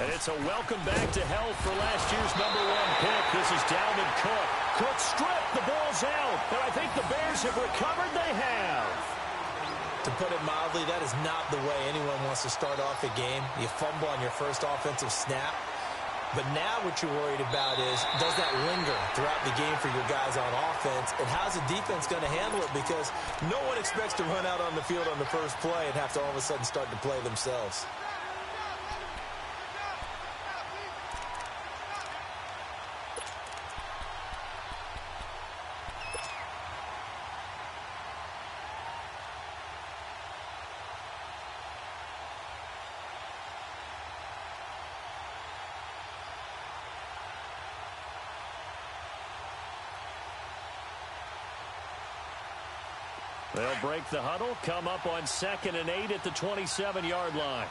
And it's a welcome back to health for last year's #1 pick. This is Dalvin Cook. Cook stripped. The ball's out. And I think the Bears have recovered. They have. To put it mildly, that is not the way anyone wants to start off a game. You fumble on your first offensive snap. But now what you're worried about is, does that linger throughout the game for your guys on offense? And how's the defense going to handle it? Because no one expects to run out on the field on the first play and have to all of a sudden start to play themselves. They'll break the huddle, come up on 2nd and 8 at the 27-yard line.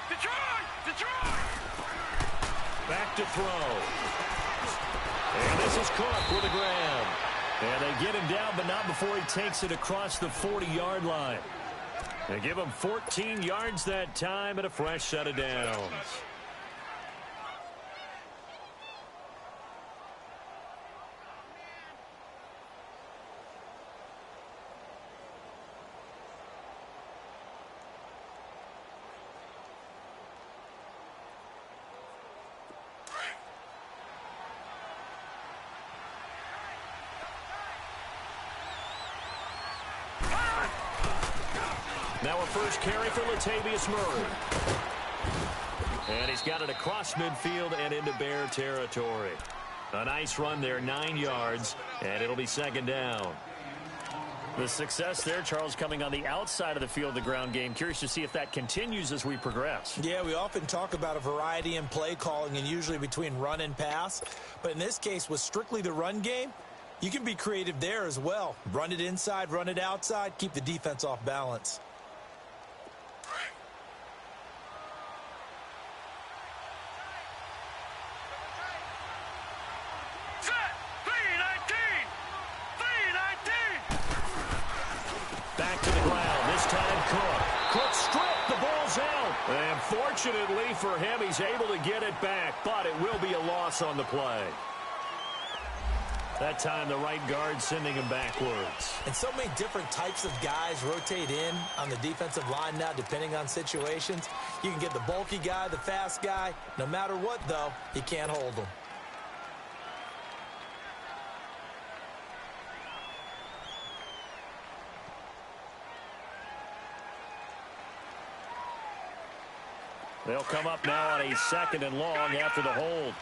Detroit! Back to throw. And this is Cook with a grab. And they get him down, but not before he takes it across the 40-yard line. They give him 14 yards that time and a fresh set of downs. Now a first carry for Latavius Murray. And he's got it across midfield and into Bear territory. A nice run there, 9 yards, and it'll be 2nd down. The success there, Charles, coming on the outside of the field, the ground game. Curious to see if that continues as we progress. Yeah, we often talk about a variety in play calling and usually between run and pass. But in this case, with strictly the run game, you can be creative there as well. Run it inside, run it outside, keep the defense off balance. And fortunately for him, he's able to get it back, but it will be a loss on the play. That time, the right guard sending him backwards. And so many different types of guys rotate in on the defensive line now, depending on situations. You can get the bulky guy, the fast guy. No matter what, though, you can't hold them. They'll come up now on a 2nd and long after the hold.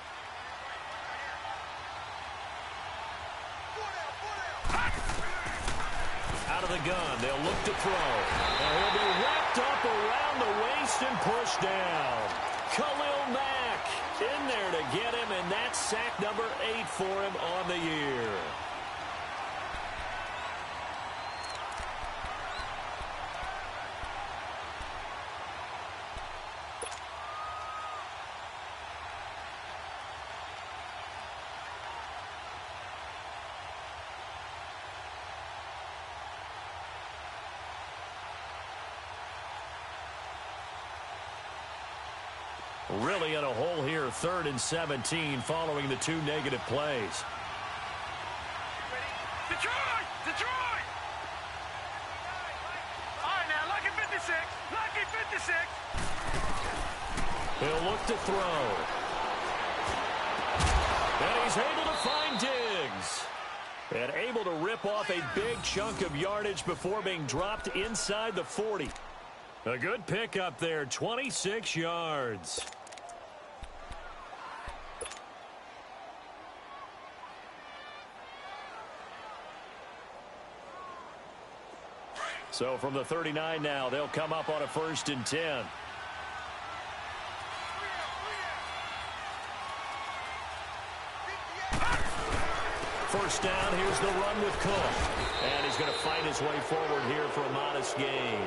Out of the gun, they'll look to throw. And he'll be wrapped up around the waist and pushed down. Khalil Mack in there to get him, and that's sack number 8 for him on the year. Really in a hole here, 3rd and 17 following the 2 negative plays. Detroit! All right, now, lucky 56. He'll look to throw. And he's able to find Diggs. And able to rip off a big chunk of yardage before being dropped inside the 40. A good pickup there, 26 yards. So from the 39 now, they'll come up on a 1st and 10. First down, here's the run with Cook. And he's going to fight his way forward here for a modest gain.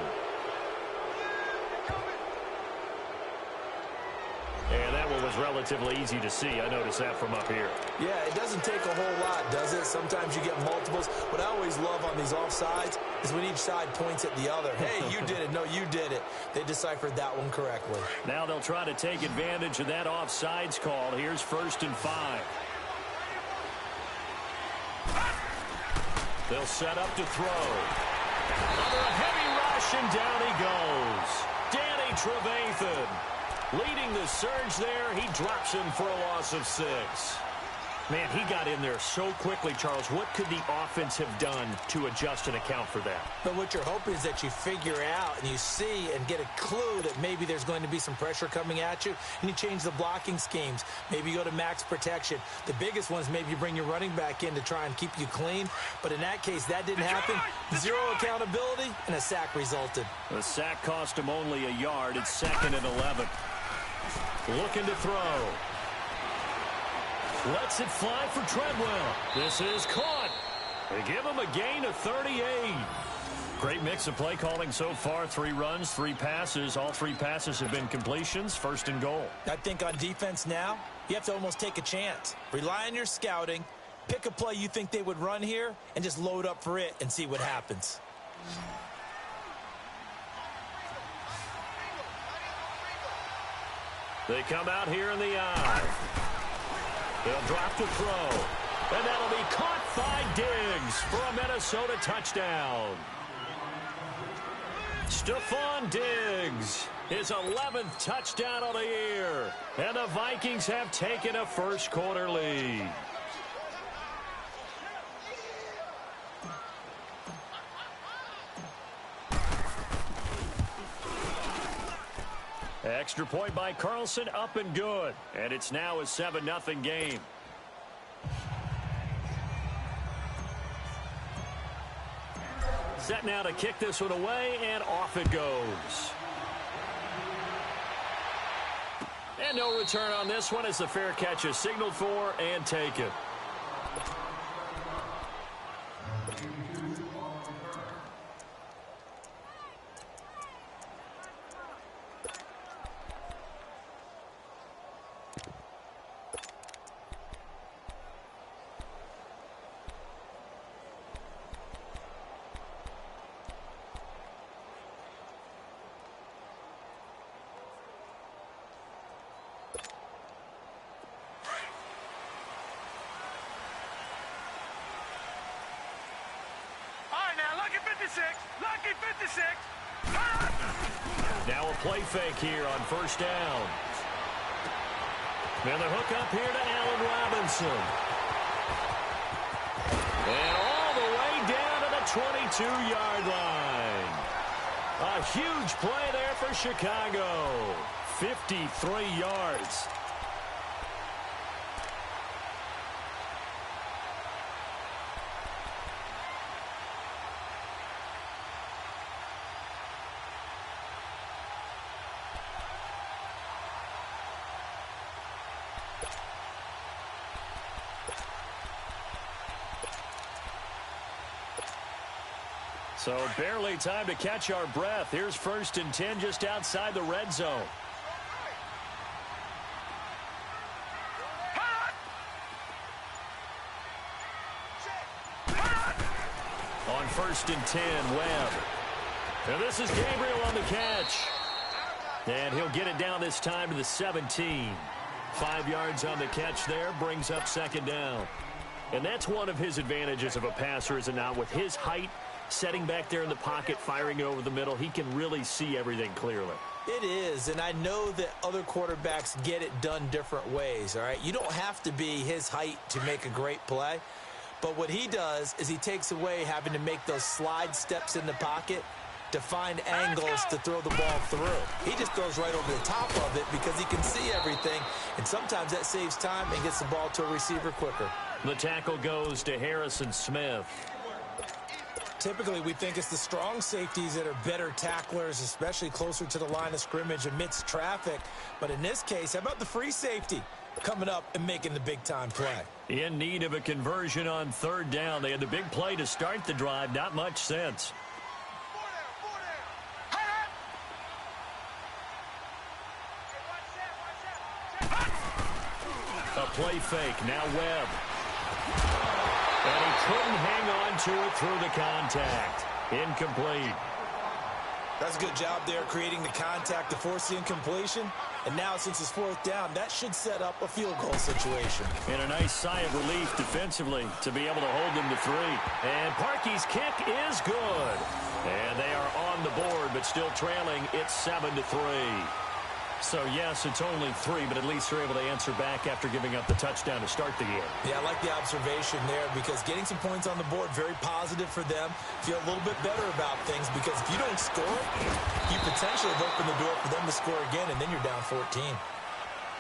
And that trouble was relatively easy to see. I noticed that from up here. Yeah, it doesn't take a whole lot, does it? Sometimes you get multiples. What I always love on these offsides is when each side points at the other. Hey, you did it. No, you did it. They deciphered that one correctly. Now they'll try to take advantage of that offsides call. Here's 1st and 5. They'll set up to throw. Under a heavy rush, and down he goes. Danny Trevathan leading the surge there. He drops him for a loss of 6. Man, he got in there so quickly, Charles. What could the offense have done to adjust and account for that? But what you're hoping is that you figure out and you see and get a clue that maybe there's going to be some pressure coming at you, and you change the blocking schemes. Maybe you go to max protection. The biggest ones, maybe you bring your running back in to try and keep you clean. But in that case, that didn't happen. Zero accountability, and a sack resulted. The sack cost him only a yard. It's 2nd and 11. Looking to throw. Lets it fly for Treadwell. This is caught. They give him a gain of 38. Great mix of play calling so far. 3 runs, 3 passes. All 3 passes have been completions. 1st and goal. I think on defense now, you have to almost take a chance. Rely on your scouting. Pick a play you think they would run here and just load up for it and see what happens. They come out here in the eye. They'll drop to throw. And that'll be caught by Diggs for a Minnesota touchdown. Stephon Diggs, his 11th touchdown of the year. And the Vikings have taken a first-quarter lead. Extra point by Carlson, up and good. And it's now a 7-0 game. Set now to kick this one away, and off it goes. And no return on this one as the fair catch is signaled for and taken. Lucky 56. Now a play fake here on 1st down. And the hook up here to Allen Robinson. And all the way down to the 22-yard line. A huge play there for Chicago. 53 yards. So barely time to catch our breath. Here's 1st and 10 just outside the red zone. On 1st and 10, Webb. And this is Gabriel on the catch. And he'll get it down this time to the 17. 5 yards on the catch there, brings up 2nd down. And that's one of his advantages of a passer, is it not? With his height, setting back there in the pocket, firing it over the middle, he can really see everything clearly. It is, and I know that other quarterbacks get it done different ways, all right? You don't have to be his height to make a great play, but what he does is he takes away having to make those slide steps in the pocket to find angles to throw the ball through. He just throws right over the top of it because he can see everything, and sometimes that saves time and gets the ball to a receiver quicker. The tackle goes to Harrison Smith. Typically, we think it's the strong safeties that are better tacklers, especially closer to the line of scrimmage amidst traffic. But in this case, how about the free safety coming up and making the big-time play? In need of a conversion on 3rd down. They had the big play to start the drive. Not much sense. A play fake. Now Webb. And he couldn't hang on to it through the contact. Incomplete. That's a good job there creating the contact to force the incompletion. And now since it's fourth down, that should set up a field goal situation. And a nice sigh of relief defensively to be able to hold them to 3. And Parkey's kick is good. And they are on the board, but still trailing. It's 7-3. So, yes, it's only 3, but at least they're able to answer back after giving up the touchdown to start the game. Yeah, I like the observation there because getting some points on the board, very positive for them. Feel a little bit better about things because if you don't score, you potentially have opened the door for them to score again, and then you're down 14.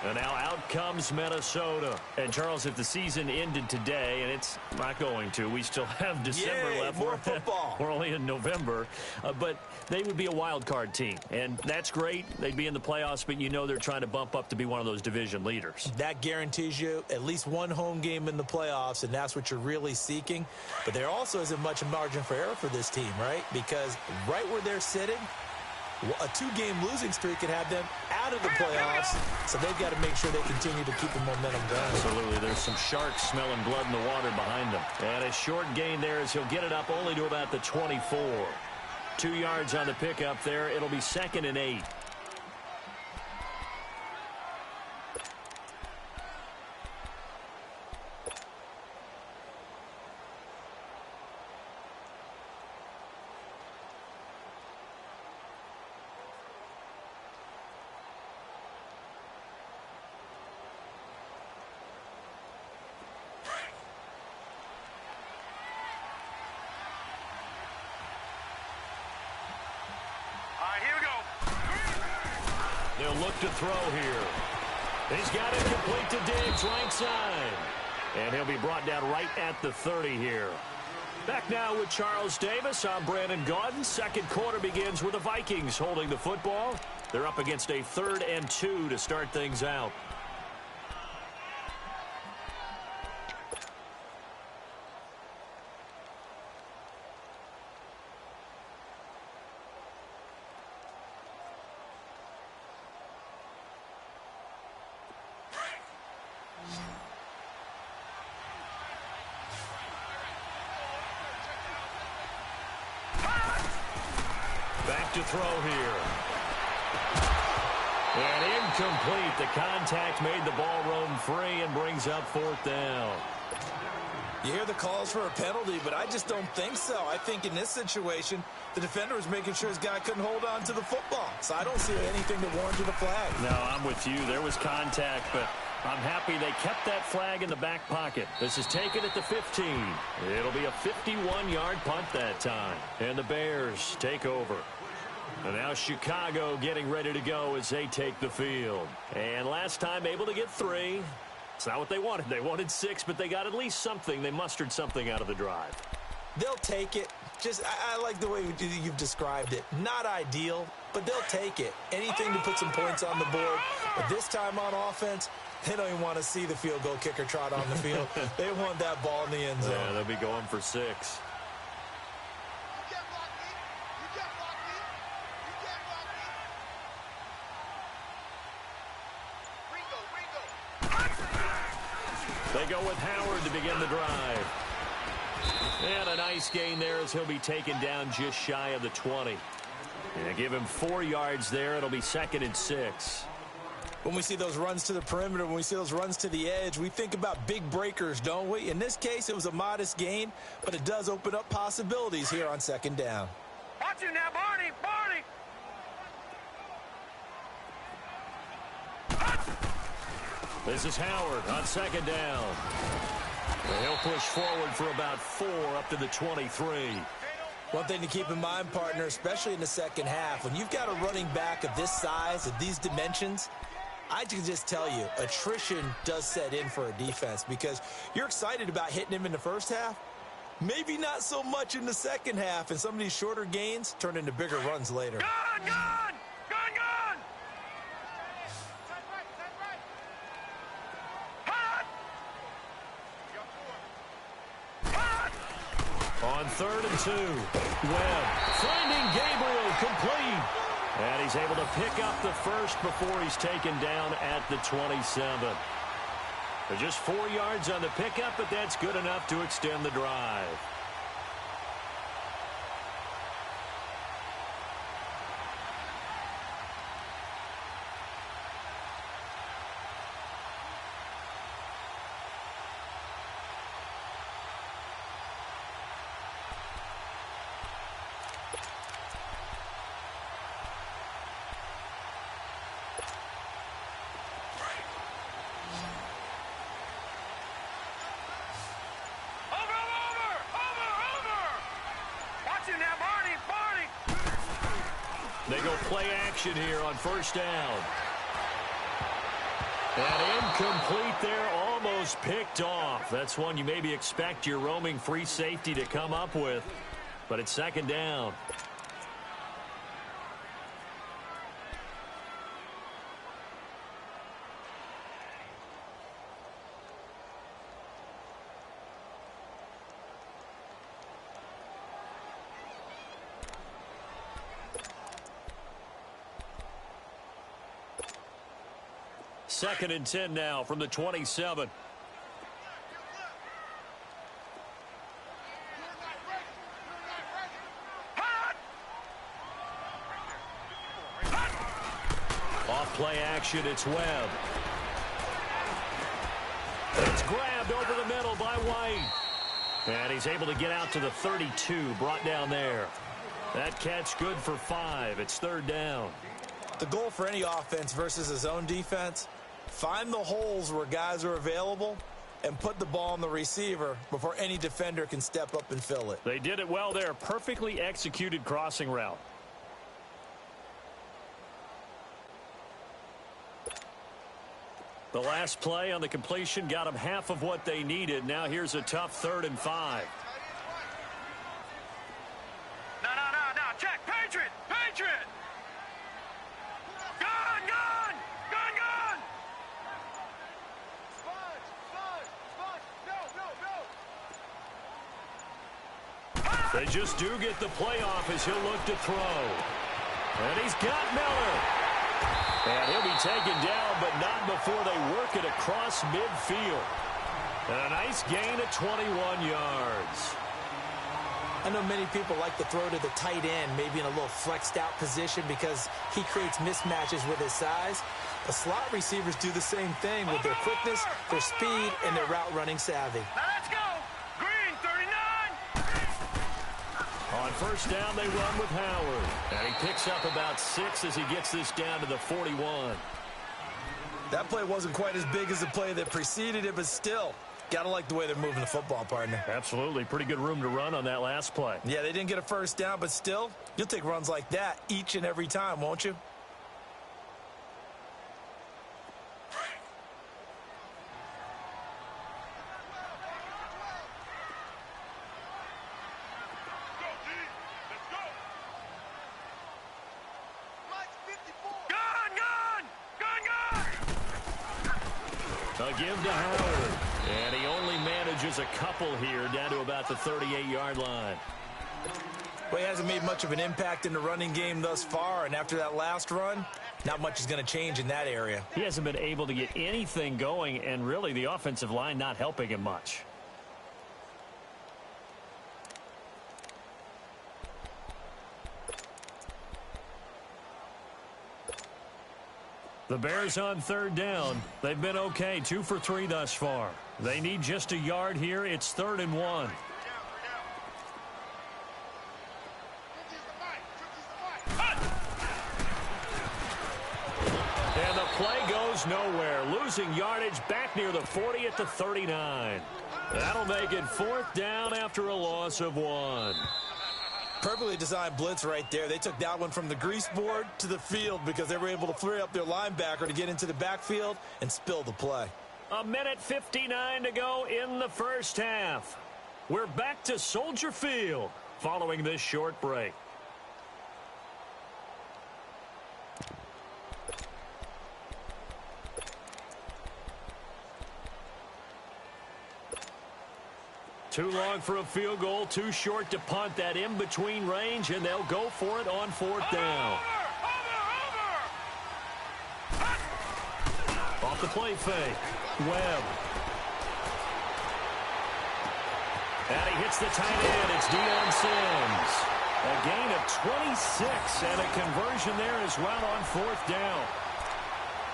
And now out comes Minnesota. And, Charles, if the season ended today, and it's not going to, we still have December left. More football. We're only in November. But they would be a wild card team. And that's great. They'd be in the playoffs, but you know they're trying to bump up to be one of those division leaders. That guarantees you at least one home game in the playoffs, and that's what you're really seeking. But there also isn't much margin for error for this team, right? Because right where they're sitting, a 2-game losing streak could have them out of the playoffs, so they've got to make sure they continue to keep the momentum going. Absolutely. There's some sharks smelling blood in the water behind them. And a short gain there as he'll get it up only to about the 24. 2 yards on the pickup there. It'll be 2nd and 8. They'll look to throw here. He's got it complete to Diggs, right side. And he'll be brought down right at the 30 here. Back now with Charles Davis. I'm Brandon Gaudin. Second quarter begins with the Vikings holding the football. They're up against a 3rd and 2 to start things out. Back to throw here. And incomplete. The contact made the ball roam free and brings up 4th down. You hear the calls for a penalty, but I just don't think so. I think in this situation, the defender was making sure his guy couldn't hold on to the football. So I don't see anything that warranted a flag. No, I'm with you. There was contact, but I'm happy they kept that flag in the back pocket. This is taken at the 15. It'll be a 51-yard punt that time. And the Bears take over. And now Chicago getting ready to go as they take the field. And last time able to get 3. It's not what they wanted. They wanted 6, but they got at least something. They mustered something out of the drive. They'll take it. I like the way you've described it. Not ideal, but they'll take it. Anything to put some points on the board. But this time on offense, they don't even want to see the field goal kicker trot on the field. They want that ball in the end zone. Yeah, they'll be going for 6. They go with Howard to begin the drive. And a nice gain there as he'll be taken down just shy of the 20. And give him 4 yards there. It'll be 2nd and 6. When we see those runs to the perimeter, when we see those runs to the edge, we think about big breakers, don't we? In this case, it was a modest gain, but it does open up possibilities here on 2nd down. Watch it now, Barney! Barney! This is Howard on 2nd down. And he'll push forward for about 4 up to the 23. One thing to keep in mind, partner, especially in the second half, when you've got a running back of this size, of these dimensions, I can just tell you, attrition does set in for a defense because you're excited about hitting him in the first half. Maybe not so much in the second half, and some of these shorter gains turn into bigger runs later. Gone! Gone! Gone! Gone! Hot! Hot! On 3rd and 2, Webb finding Gabriel complete. And he's able to pick up the first before he's taken down at the 27. They're just 4 yards on the pickup, but that's good enough to extend the drive. They go play action here on first down. And incomplete there, almost picked off. That's one you maybe expect your roaming free safety to come up with, but it's second down. Second and 10 now from the 27. Off play action, it's Webb. It's grabbed over the middle by White. And he's able to get out to the 32, brought down there. That catch good for 5. It's third down. The goal for any offense versus his own defense, find the holes where guys are available and put the ball on the receiver before any defender can step up and fill it. They did it well there. Perfectly executed crossing route. The last play on the completion got them half of what they needed. Now here's a tough 3rd and 5. No. Check. Patriot. Gun. They just do get the playoff as he'll look to throw. And he's got Miller. And he'll be taken down, but not before they work it across midfield. And a nice gain of 21 yards. I know many people like to throw to the tight end, maybe in a little flexed out position because he creates mismatches with his size. The slot receivers do the same thing with their quickness, their speed, and their route running savvy. Now let's go. Green, 39. On first down, they run with Howard. And he picks up about 6 as he gets this down to the 41. That play wasn't quite as big as the play that preceded it, but still, gotta like the way they're moving the football, partner. Absolutely. Pretty good room to run on that last play. Yeah, they didn't get a first down, but still, you'll take runs like that each and every time, won't you? A give to Howard. And he only manages a couple here down to about the 38-yard line. Well, he hasn't made much of an impact in the running game thus far, and after that last run, not much is going to change in that area. He hasn't been able to get anything going, and really the offensive line not helping him much. The Bears on third down. They've been okay, 2 for 3 thus far. They need just a yard here. It's 3rd and 1. And the play goes nowhere. Losing yardage back near the 40 at the 39. That'll make it 4th down after a loss of 1. Perfectly designed blitz right there. They took that one from the grease board to the field because they were able to free up their linebacker to get into the backfield and spill the play. 1:59 to go in the first half. We're back to Soldier Field following this short break. Too long for a field goal, too short to punt. That in-between range, and they'll go for it on 4th down. Off the play fake. Webb. And he hits the tight end. It's Deion Sims. A gain of 26 and a conversion there as well on fourth down.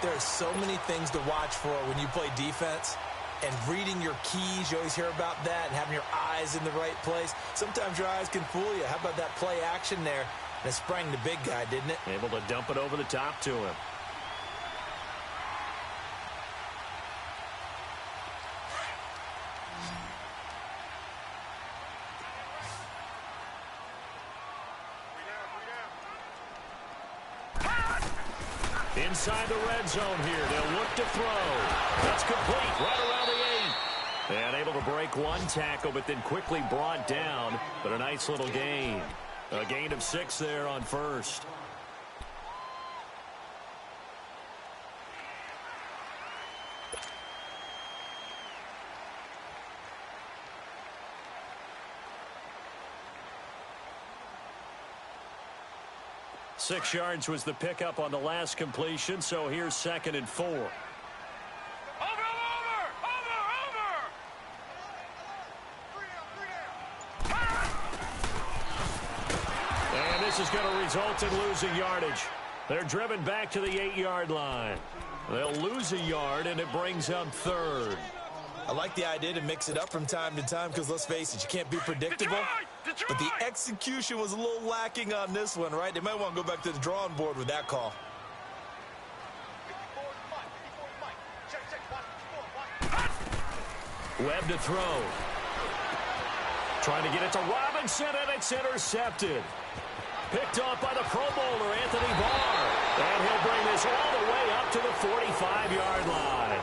There are so many things to watch for when you play defense. And reading your keys, you always hear about that, and having your eyes in the right place. Sometimes your eyes can fool you. How about that play action there? And it sprang the big guy, didn't it? Able to dump it over the top to him. Inside the red zone here. They'll look to throw. That's complete right around the 8. And able to break one tackle, but then quickly brought down. But a nice little gain. A gain of 6 there on first. Six yards was the pickup on the last completion, so here's 2nd and 4. Over! And this is going to result in losing yardage. They're driven back to the 8-yard line. They'll lose a yard, and it brings up 3rd. I like the idea to mix it up from time to time because, let's face it, you can't be predictable. Detroit! But the execution was a little lacking on this one, right? They might want to go back to the drawing board with that call. Webb to throw. Trying to get it to Robinson, and it's intercepted. Picked off by the Pro Bowler, Anthony Barr. And he'll bring this all the way up to the 45-yard line.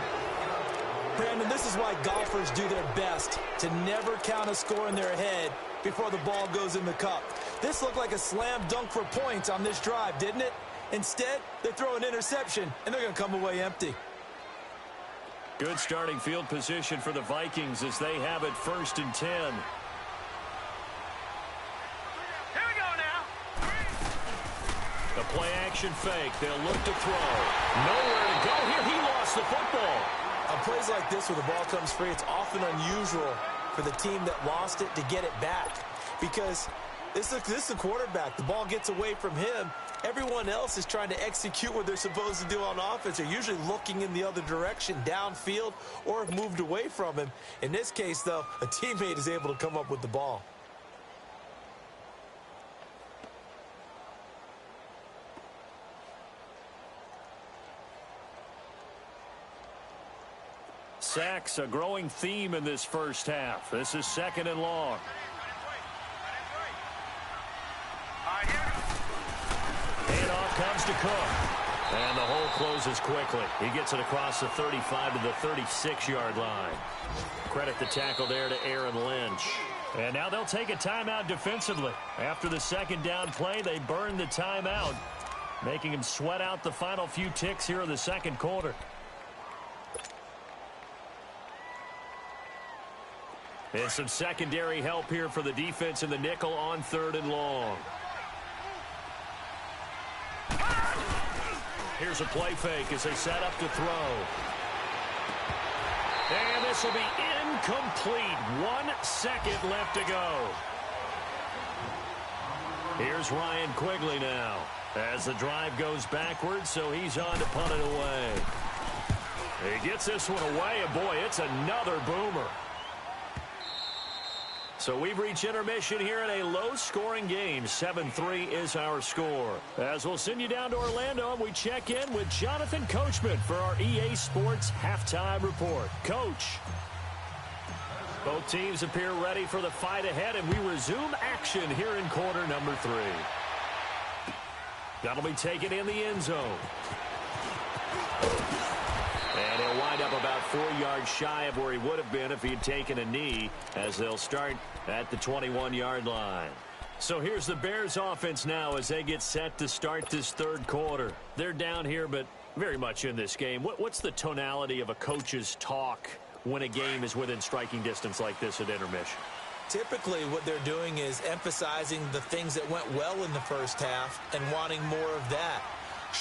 Brandon, this is why golfers do their best to never count a score in their head before the ball goes in the cup. This looked like a slam dunk for points on this drive, didn't it? Instead, they throw an interception, and they're going to come away empty. Good starting field position for the Vikings as they have it 1st and 10. Here we go now. The play action fake. They'll look to throw. Nowhere to go here. He lost the football. On plays like this where the ball comes free, it's often unusual for the team that lost it to get it back. Because this is the quarterback. The ball gets away from him. Everyone else is trying to execute what they're supposed to do on offense. They're usually looking in the other direction, downfield, or have moved away from him. In this case, though, a teammate is able to come up with the ball. Sacks, a growing theme in this first half. This is 2nd and long. Handoff comes to Cook. And the hole closes quickly. He gets it across the 35 to the 36-yard line. Credit the tackle there to Aaron Lynch. And now they'll take a timeout defensively. After the 2nd down play, they burn the timeout, making him sweat out the final few ticks here in the 2nd quarter. And some secondary help here for the defense in the nickel on 3rd and long. Here's a play fake as they set up to throw. And this will be incomplete. 1 second left to go. Here's Ryan Quigley now as the drive goes backwards, so he's on to punt it away. He gets this one away, and boy, it's another boomer. So we've reached intermission here in a low-scoring game. 7-3 is our score. As we'll send you down to Orlando, and we check in with Jonathan Coachman for our EA Sports Halftime Report. Coach. Both teams appear ready for the fight ahead, and we resume action here in quarter number 3. That'll be taken in the end zone. And he'll wind up about 4 yards shy of where he would have been if he had taken a knee, as they'll start at the 21-yard line. So here's the Bears offense now as they get set to start this 3rd quarter. They're down here, but very much in this game. What's the tonality of a coach's talk when a game is within striking distance like this at intermission? Typically, what they're doing is emphasizing the things that went well in the first half and wanting more of that.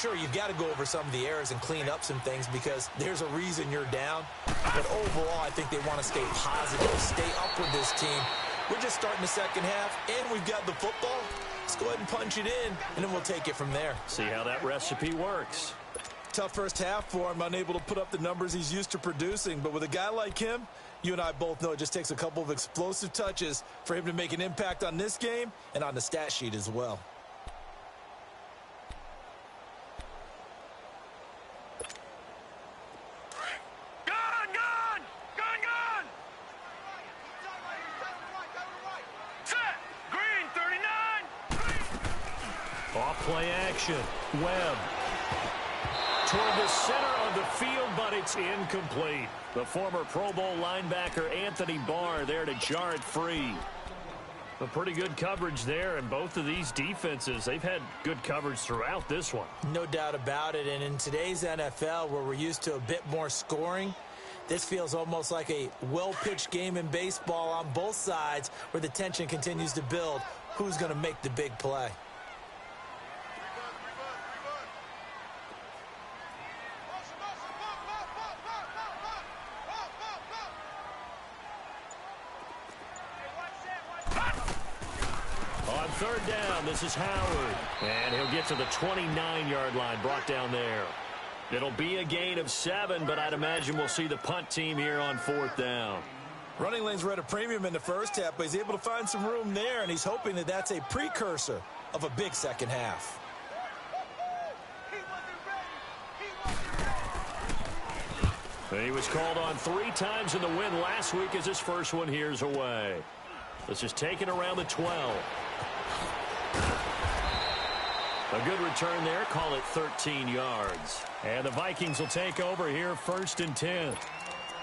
Sure, you've got to go over some of the errors and clean up some things because there's a reason you're down. But overall, I think they want to stay positive, stay up with this team. We're just starting the second half, and we've got the football. Let's go ahead and punch it in, and then we'll take it from there. See how that recipe works. Tough first half for him, unable to put up the numbers he's used to producing. But with a guy like him, you and I both know it just takes a couple of explosive touches for him to make an impact on this game and on the stat sheet as well. Off-play action. Webb. Toward the center of the field, but it's incomplete. The former Pro Bowl linebacker Anthony Barr there to jar it free. A pretty good coverage there, and both of these defenses, they've had good coverage throughout this one. No doubt about it, and in today's NFL, where we're used to a bit more scoring, this feels almost like a well-pitched game in baseball on both sides where the tension continues to build. Who's going to make the big play? Third down, this is Howard. And he'll get to the 29-yard line, brought down there. It'll be a gain of 7, but I'd imagine we'll see the punt team here on fourth down. Running lanes were at a premium in the first half, but he's able to find some room there, and he's hoping that that's a precursor of a big second half. He was called on 3 times in the win last week as his first one here's away. This is taken around the 12. A good return there. Call it 13 yards. And the Vikings will take over here, 1st and 10.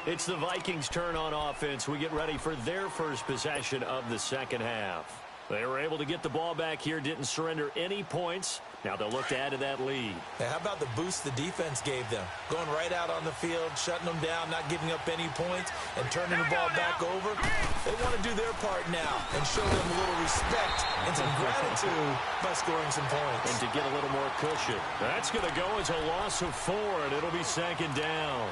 It's the Vikings' turn on offense. We get ready for their first possession of the second half. They were able to get the ball back here, didn't surrender any points. Now they'll look to add to that lead. Now, how about the boost the defense gave them? Going right out on the field, shutting them down, not giving up any points, and turning the ball back over. They want to do their part now and show them a little respect and some gratitude by scoring some points. And to get a little more cushion. That's going to go as a loss of 4, and it'll be 2nd down.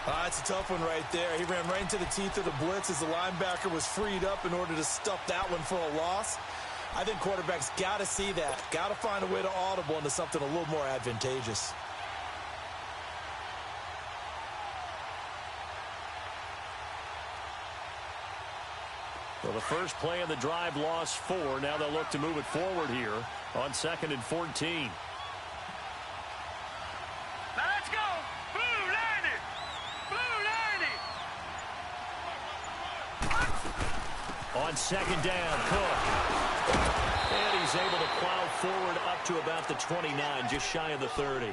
That's a tough one right there. He ran right into the teeth of the blitz as the linebacker was freed up in order to stuff that one for a loss. I think quarterbacks got to see that. Got to find a way to audible into something a little more advantageous. Well, the first play of the drive lost 4. Now they'll look to move it forward here on 2nd and 14. Let's go! Blue 90! Blue 90! On 2nd down, Cook. And he's able to plow forward up to about the 29, just shy of the 30.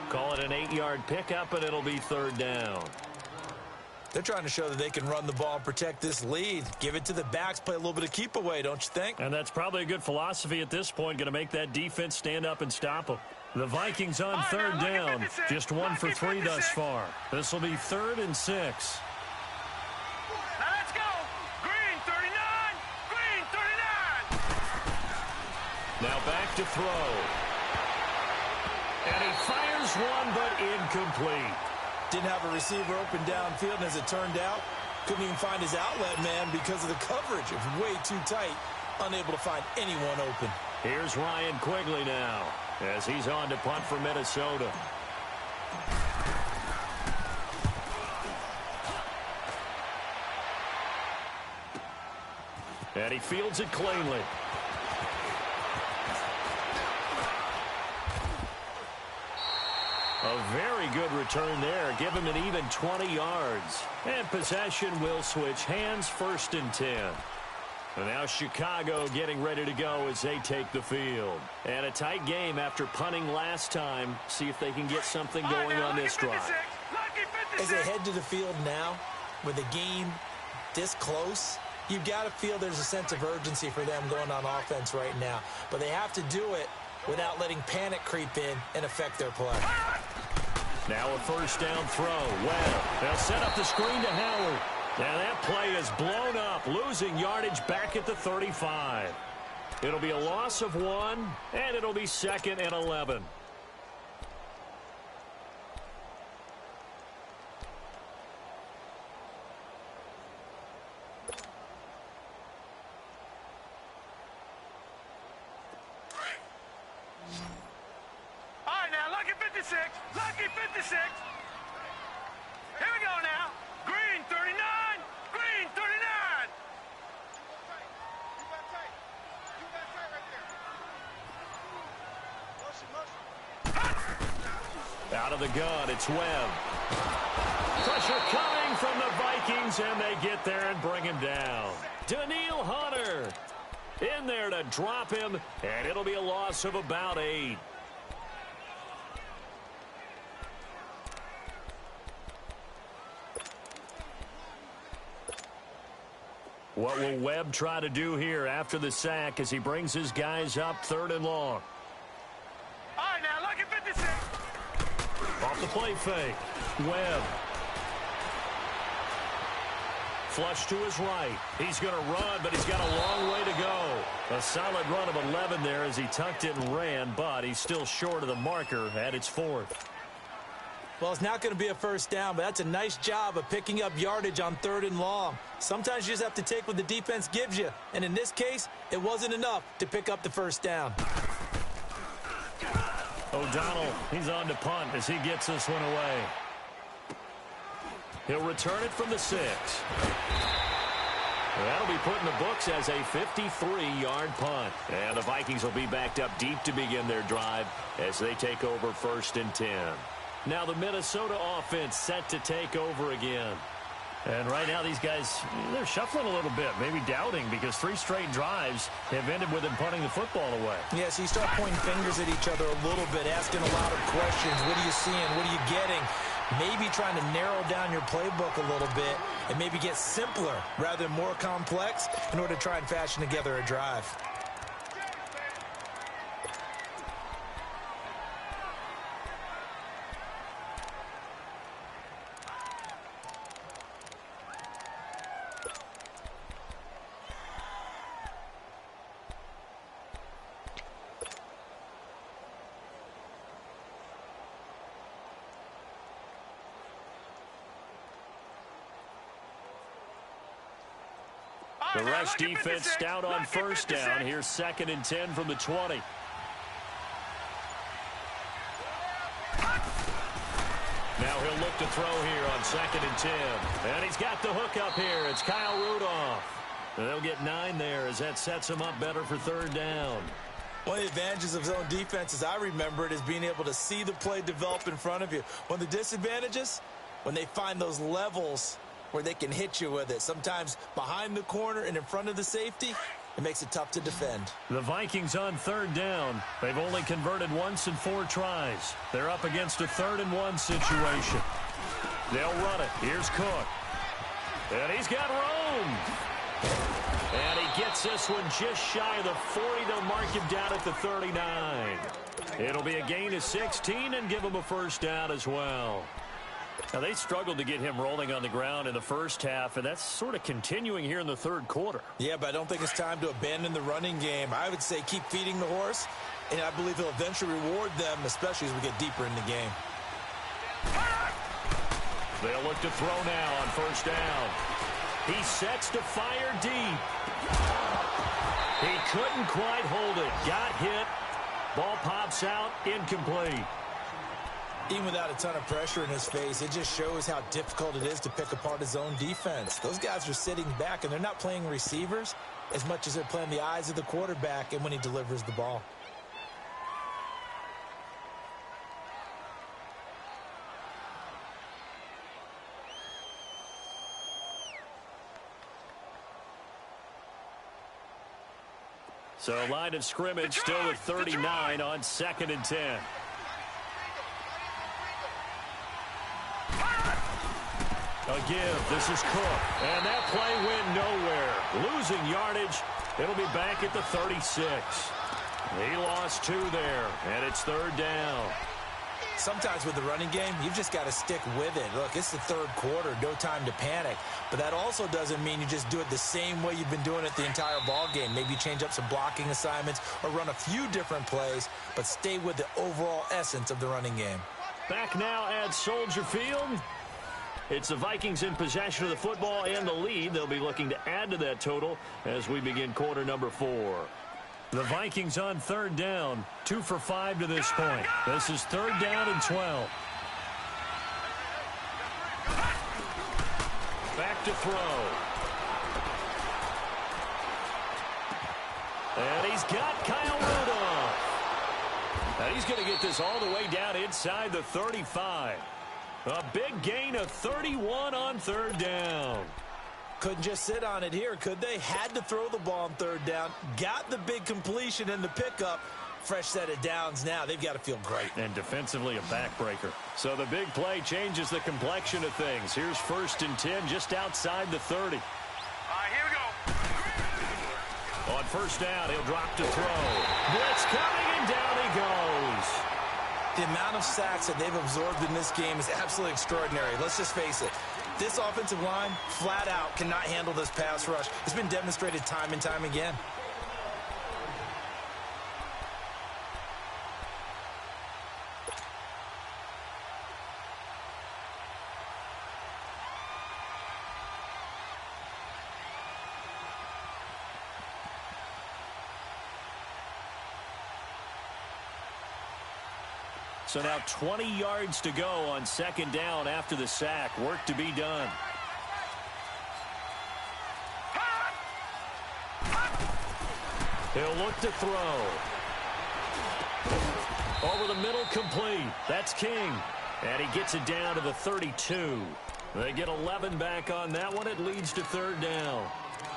Call it an 8-yard pickup, and it'll be 3rd down. They're trying to show that they can run the ball and protect this lead. Give it to the backs, play a little bit of keep away, don't you think? And that's probably a good philosophy at this point, going to make that defense stand up and stop them. The Vikings on 3rd down, just 1 for 3 thus far. This will be 3rd and 6. Now let's go! Green 39! Green 39! Now back to throw. And he fires one, but incomplete. Didn't have a receiver open downfield, and as it turned out, couldn't even find his outlet man because of the coverage. It was way too tight, unable to find anyone open. Here's Ryan Quigley now as he's on to punt for Minnesota. And he fields it cleanly. A very good return there. Give him an even 20 yards. And possession will switch hands, 1st and 10. And now Chicago getting ready to go as they take the field. And a tight game after punting last time. See if they can get something going on this drive. As they head to the field now, with the game this close, you've got to feel there's a sense of urgency for them going on offense right now. But they have to do it without letting panic creep in and affect their play. Now a 1st down throw. Well, they'll set up the screen to Howard. Now that play is blown up, losing yardage back at the 35. It'll be a loss of 1, and it'll be 2nd and 11. 56. Lucky 56. Here we go now. Green 39. Green 39. Out of the gun, it's Webb. Pressure coming from the Vikings, and they get there and bring him down. Daniil Hunter in there to drop him, and it'll be a loss of about 8. What will Webb try to do here after the sack as he brings his guys up 3rd and long? All right, now, lucky 56. Off the play fake. Webb. Flush to his right. He's going to run, but he's got a long way to go. A solid run of 11 there as he tucked it and ran, but he's still short of the marker at its 4th. Well, it's not going to be a first down, but that's a nice job of picking up yardage on 3rd and long. Sometimes you just have to take what the defense gives you, and in this case, it wasn't enough to pick up the first down. O'Donnell, he's on to punt as he gets this one away. He'll return it from the 6. That'll be put in the books as a 53-yard punt. And the Vikings will be backed up deep to begin their drive as they take over 1st and 10. Now the Minnesota offense set to take over again. And right now these guys, they're shuffling a little bit, maybe doubting, because 3 straight drives have ended with them punting the football away. Yeah, so you start pointing fingers at each other a little bit, asking a lot of questions. What are you seeing? What are you getting? Maybe trying to narrow down your playbook a little bit and maybe get simpler rather than more complex in order to try and fashion together a drive. The rush defense stout on 1st down. Here's 2nd and 10 from the 20. Now he'll look to throw here on 2nd and 10. And he's got the hook up here. It's Kyle Rudolph. And they'll get 9 there as that sets him up better for 3rd down. One of the advantages of zone defense, as I remember it, is being able to see the play develop in front of you. One of the disadvantages, when they find those levels where they can hit you with it. Sometimes behind the corner and in front of the safety, it makes it tough to defend. The Vikings on 3rd down. They've only converted once in 4 tries. They're up against a 3rd and 1 situation. They'll run it. Here's Cook. And he's got room. And he gets this one just shy of the 40. They'll mark him down at the 39. It'll be a gain of 16 and give him a first down as well. Now, they struggled to get him rolling on the ground in the first half, and that's sort of continuing here in the 3rd quarter. Yeah, but I don't think it's time to abandon the running game. I would say keep feeding the horse, and I believe he'll eventually reward them, especially as we get deeper in the game. They'll look to throw now on 1st down. He sets to fire deep. He couldn't quite hold it. Got hit. Ball pops out. Incomplete. Even without a ton of pressure in his face, it just shows how difficult it is to pick apart his own defense. Those guys are sitting back, and they're not playing receivers as much as they're playing the eyes of the quarterback and when he delivers the ball. So line of scrimmage still at 39 on 2nd and 10. A give. This is Cook. And that play went nowhere. Losing yardage. It'll be back at the 36. He lost 2 there, and it's 3rd down. Sometimes with the running game, you've just got to stick with it. Look, it's the 3rd quarter, no time to panic. But that also doesn't mean you just do it the same way you've been doing it the entire ball game. Maybe change up some blocking assignments or run a few different plays, but stay with the overall essence of the running game. Back now at Soldier Field. It's the Vikings in possession of the football and the lead. They'll be looking to add to that total as we begin quarter number 4. The Vikings on third down, 2 for 5 to this point. This is third down and 12. Back to throw. And he's got Kyle Rudolph. And he's going to get this all the way down inside the 35. A big gain of 31 on third down. Couldn't just sit on it here, could they? Had to throw the ball on third down. Got the big completion in the pickup. Fresh set of downs now. They've got to feel great. And defensively a backbreaker. So the big play changes the complexion of things. Here's 1st and 10 just outside the 30. All right, here we go. On first down, he'll drop to throw. Blitz coming, and down he goes. The amount of sacks that they've absorbed in this game is absolutely extraordinary. Let's just face it. This offensive line, flat out, cannot handle this pass rush. It's been demonstrated time and time again. So now 20 yards to go on second down after the sack. Work to be done. He'll look to throw. Over the middle, complete. That's King. And he gets it down to the 32. They get 11 back on that one. It leads to third down.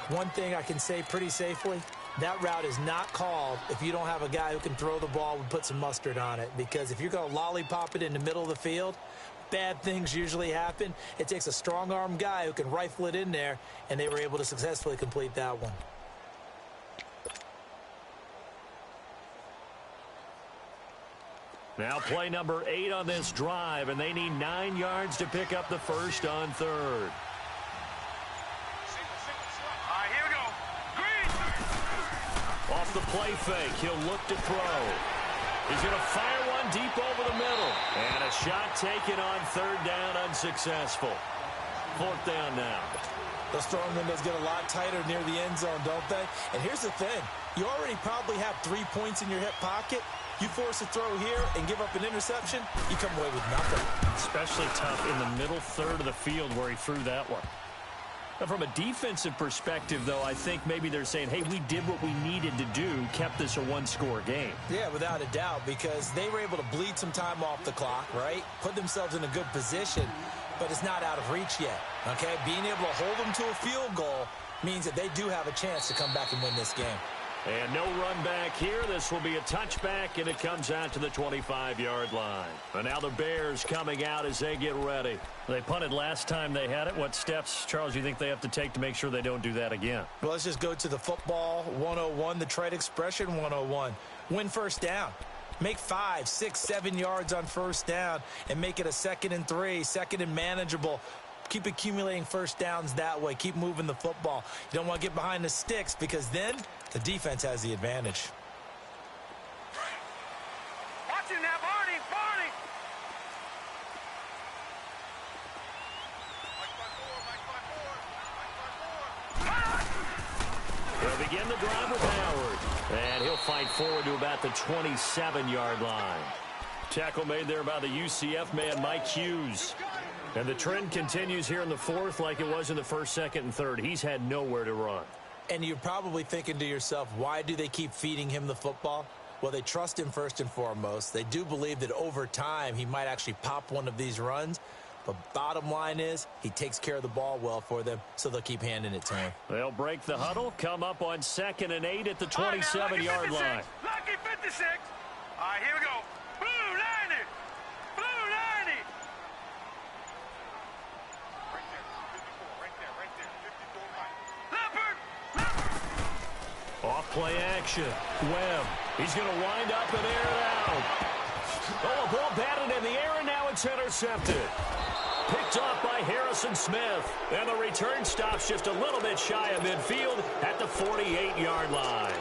One thing I can say pretty safely, that route is not called if you don't have a guy who can throw the ball and put some mustard on it. Because if you're going to lollipop it in the middle of the field, bad things usually happen. It takes a strong-arm guy who can rifle it in there, and they were able to successfully complete that one. Now play number 8 on this drive, and they need 9 yards to pick up the first on third. Off the play fake, he'll look to throw. He's going to fire one deep over the middle. And a shot taken on third down, unsuccessful. Fourth down now. Those throwing windows get a lot tighter near the end zone, don't they? And here's the thing. You already probably have 3 points in your hip pocket. You force a throw here and give up an interception, you come away with nothing. Especially tough in the middle third of the field where he threw that one. Now, from a defensive perspective, though, I think maybe they're saying, hey, we did what we needed to do, kept this a one-score game. Yeah, without a doubt, because they were able to bleed some time off the clock, right? Put themselves in a good position, but it's not out of reach yet, okay? Being able to hold them to a field goal means that they do have a chance to come back and win this game. And no run back here. This will be a touchback, and it comes out to the 25-yard line. And now the Bears coming out as they get ready. They punted last time they had it. What steps, Charles, do you think they have to take to make sure they don't do that again? Well, let's just go to the football 101, the trade expression 101. Win first down. Make 5, 6, 7 yards on first down and make it a 2nd and 3, 2nd and manageable. Keep accumulating first downs that way. Keep moving the football. You don't want to get behind the sticks because then the defense has the advantage. Watch him now, Barney, Barney. They'll begin the drive with Howard. And he'll fight forward to about the 27-yard line. Tackle made there by the UCF man, Mike Hughes. And the trend continues here in the fourth like it was in the first, second, and third. He's had nowhere to run. And you're probably thinking to yourself, why do they keep feeding him the football? Well, they trust him first and foremost. They do believe that over time he might actually pop one of these runs. But bottom line is he takes care of the ball well for them, so they'll keep handing it to him. They'll break the huddle, come up on 2nd and 8 at the 27-yard line. Lucky 56. All right, here we go. Blue 90. Blue 90. Right there. 54, right there. 54 right. Leopard. Off play action. Webb. He's going to wind up and air it out. Oh, a ball batted in the air, and now it's intercepted. Picked off by Harrison Smith. And the return stops just a little bit shy of midfield at the 48-yard line.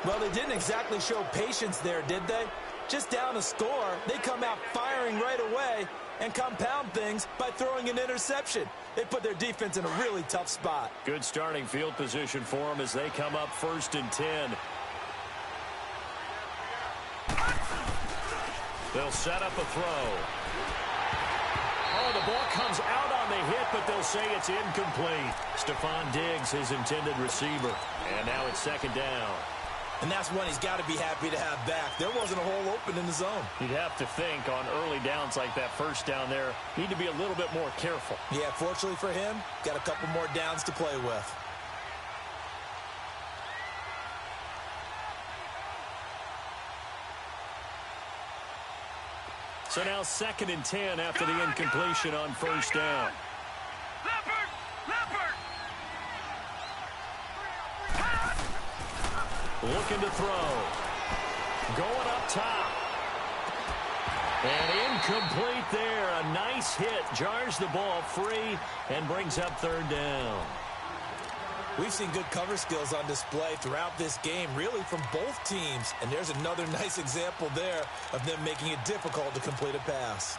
Well, they didn't exactly show patience there, did they? Just down a score, they come out firing right away and compound things by throwing an interception. They put their defense in a really tough spot. Good starting field position for them as they come up 1st and 10. They'll set up a throw. Oh, the ball comes out on the hit, but they'll say it's incomplete. Stephon Diggs, his intended receiver. And now it's second down. And that's one he's got to be happy to have back. There wasn't a hole open in the zone. You'd have to think on early downs like that first down there, need to be a little bit more careful. Yeah, fortunately for him, got a couple more downs to play with. So now 2nd and 10 after the incompletion on first down. Leopard! Leopard! Looking to throw. Going up top. And incomplete there. A nice hit. Jars the ball free and brings up 3rd down. We've seen good cover skills on display throughout this game, really from both teams. And there's another nice example there of them making it difficult to complete a pass.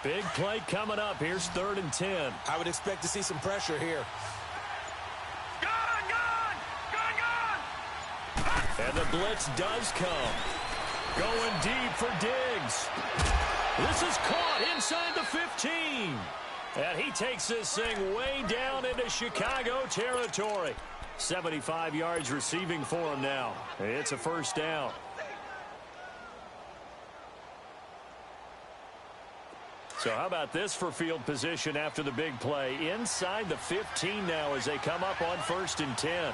Big play coming up. Here's 3rd and 10. I would expect to see some pressure here. And the blitz does come. Going deep for Diggs. This is caught inside the 15. And he takes this thing way down into Chicago territory. 75 yards receiving for him now. It's a first down. So how about this for field position after the big play? Inside the 15 now as they come up on 1st and 10.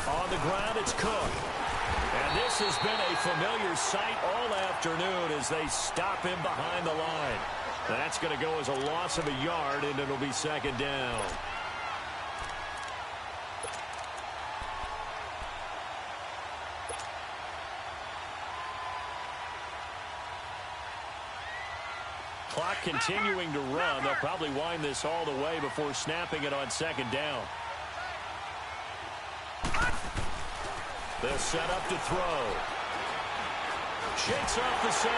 On the ground, it's Cook. And this has been a familiar sight all afternoon as they stop him behind the line. That's going to go as a loss of a yard, and it'll be 2nd down. Clock continuing to run. They'll probably wind this all the way before snapping it on 2nd down. They'll set up to throw. Shakes off the save,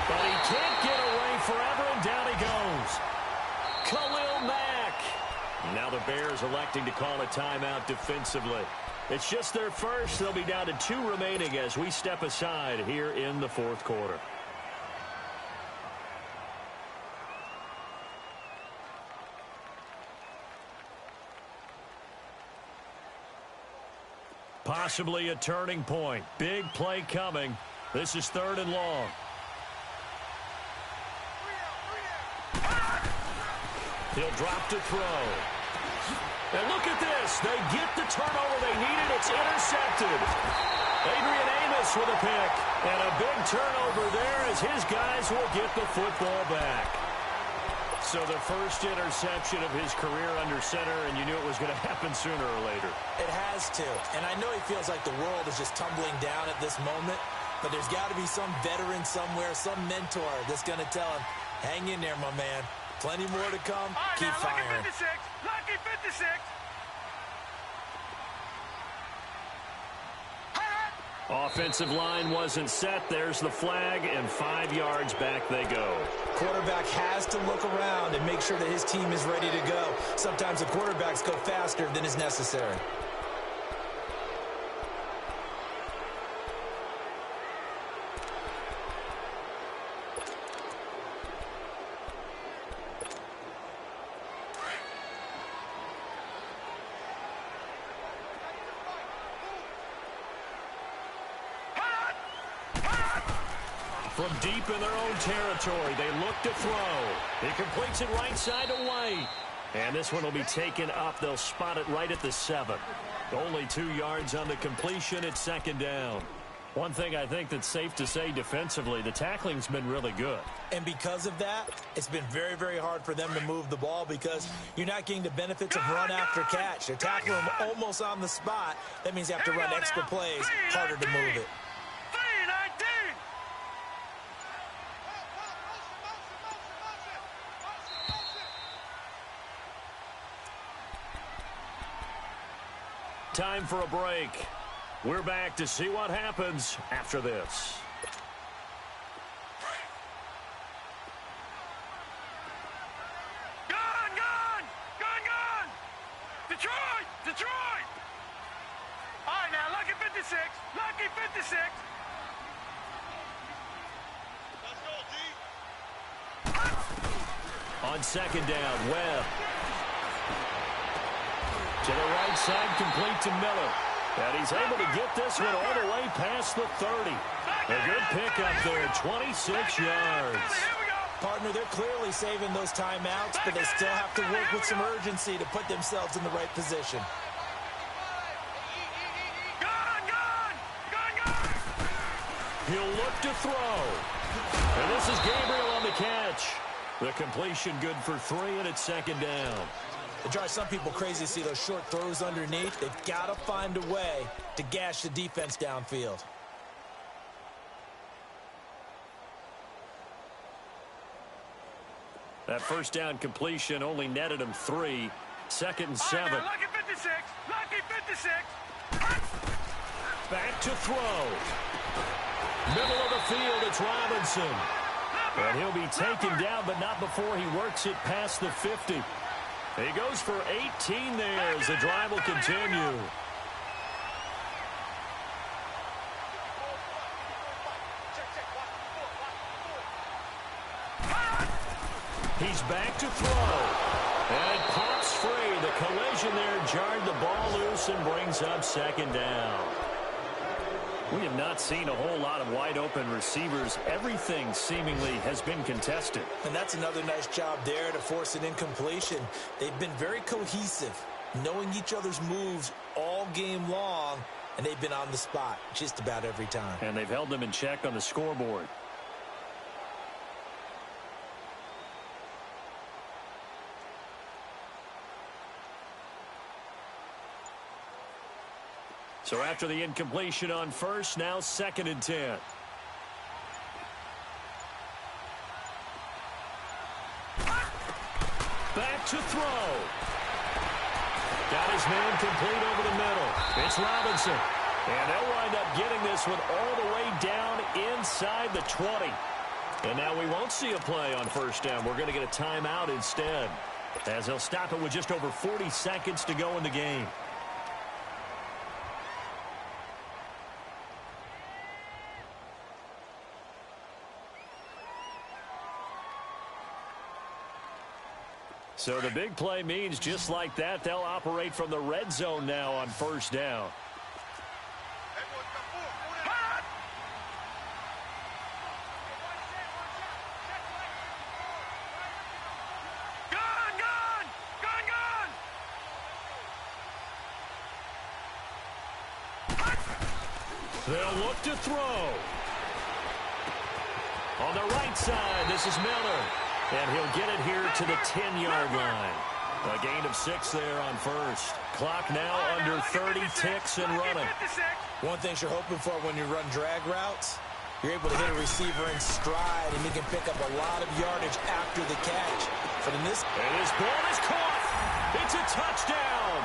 but he can't get away forever, and down he goes. Khalil Mack. Now the Bears electing to call a timeout defensively. It's just their first. They'll be down to 2 remaining as we step aside here in the 4th quarter. Possibly a turning point. Big play coming. This is 3rd and long. He'll drop to throw. And look at this. They get the turnover they needed. It's intercepted. Adrian Amos with a pick. And a big turnover there as his guys will get the football back. So the first interception of his career under center, and you knew it was going to happen sooner or later. It has to. And I know he feels like the world is just tumbling down at this moment, but there's got to be some veteran somewhere, some mentor that's going to tell him, hang in there, my man. Plenty more to come. Right, keep now, firing. Lucky 56. Offensive line wasn't set. There's the flag, and 5 yards back they go. Quarterback has to look around and make sure that his team is ready to go. Sometimes the quarterbacks go faster than is necessary. From deep in their own territory, they look to throw. He completes it right side to White. And this one will be taken up. They'll spot it right at the 7. Only 2 yards on the completion. It's 2nd down. One thing I think that's safe to say defensively, the tackling's been really good. And because of that, it's been very, very hard for them to move the ball because you're not getting the benefits of run after catch. They're tackling them almost on the spot. That means you have to run extra plays, harder to move it. Time for a break. We're back to see what happens after this. Gone, gone! Gone, gone! Detroit! Detroit! All right, now, lucky 56. Lucky 56. Let's go, D. On second down, Webb. To the right side, complete to Miller. And he's able to get this one all the way past the 30. A good pickup there, 26 yards. Partner, they're clearly saving those timeouts, but they still have to work with some urgency to put themselves in the right position. Gone, gone! Gone, gone! He'll look to throw. And this is Gabriel on the catch. The completion good for 3, and it's second down. It drives some people crazy to see those short throws underneath. They've got to find a way to gash the defense downfield. That first down completion only netted him 3. Second and 7. Right, now, lucky 56. Lucky 56. Back to throw. Middle of the field, it's Robinson. And he'll be taken down, but not before he works it past the 50. He goes for 18 there as the drive will continue. He's back to throw. And it pops free. The collision there jarred the ball loose and brings up second down. We have not seen a whole lot of wide-open receivers. Everything seemingly has been contested. And that's another nice job there to force an incompletion. They've been very cohesive, knowing each other's moves all game long, and they've been on the spot just about every time. And they've held them in check on the scoreboard. So after the incompletion on first, now second and 10. Back to throw. Got his man complete over the middle. It's Robinson. And they'll wind up getting this one all the way down inside the 20. And now we won't see a play on first down. We're going to get a timeout instead, as they'll stop it with just over 40 seconds to go in the game. So the big play means just like that, they'll operate from the red zone now on first down. Gone, gone! Gone, gone! They'll look to throw. On the right side, this is Miller. And he'll get it here to the 10-yard line. A gain of 6 there on first. Clock now under 30 ticks and running. One thing you're hoping for when you run drag routes, you're able to hit a receiver in stride, and you can pick up a lot of yardage after the catch. But in this... And his ball is caught. It's a touchdown.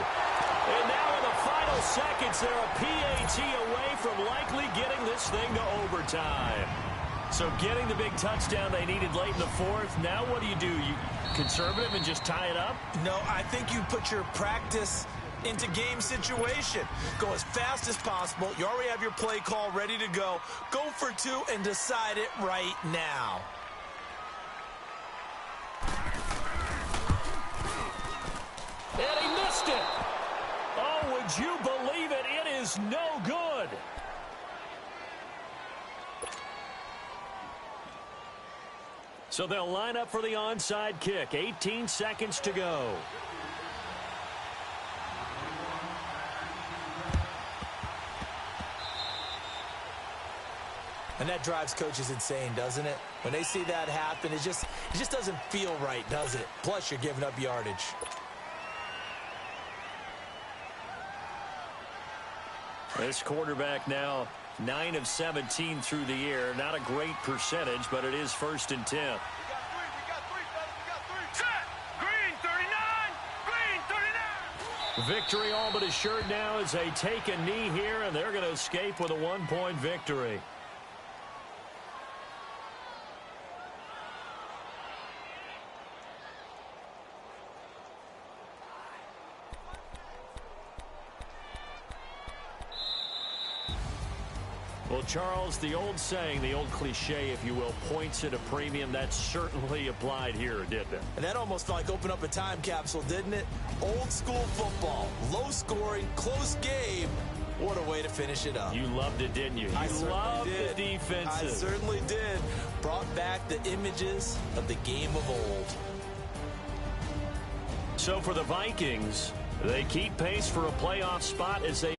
And now in the final seconds, they're a PAT away from likely getting this thing to overtime. So getting the big touchdown they needed late in the fourth. Now what do? You conservative and just tie it up? No, I think you put your practice into game situation. Go as fast as possible. You already have your play call ready to go. Go for 2 and decide it right now. And he missed it. Oh, would you believe it? It is no good. So they'll line up for the onside kick. 18 seconds to go. And that drives coaches insane, doesn't it? When they see that happen, it just doesn't feel right, does it? Plus, you're giving up yardage. This quarterback now 9 of 17 through the air. Not a great percentage, but it is first and 10. We got three, fellas. We got three. Set. Green, 39. Green, 39. Victory all but assured now as they take a knee here, and they're going to escape with a 1-point victory. Well, Charles, the old saying, the old cliche, if you will, points at a premium, that certainly applied here, didn't it? And that almost like opened up a time capsule, didn't it? Old school football, low scoring, close game. What a way to finish it up. You loved it, didn't you? You loved the defenses. I certainly did. Brought back the images of the game of old. So for the Vikings, they keep pace for a playoff spot as they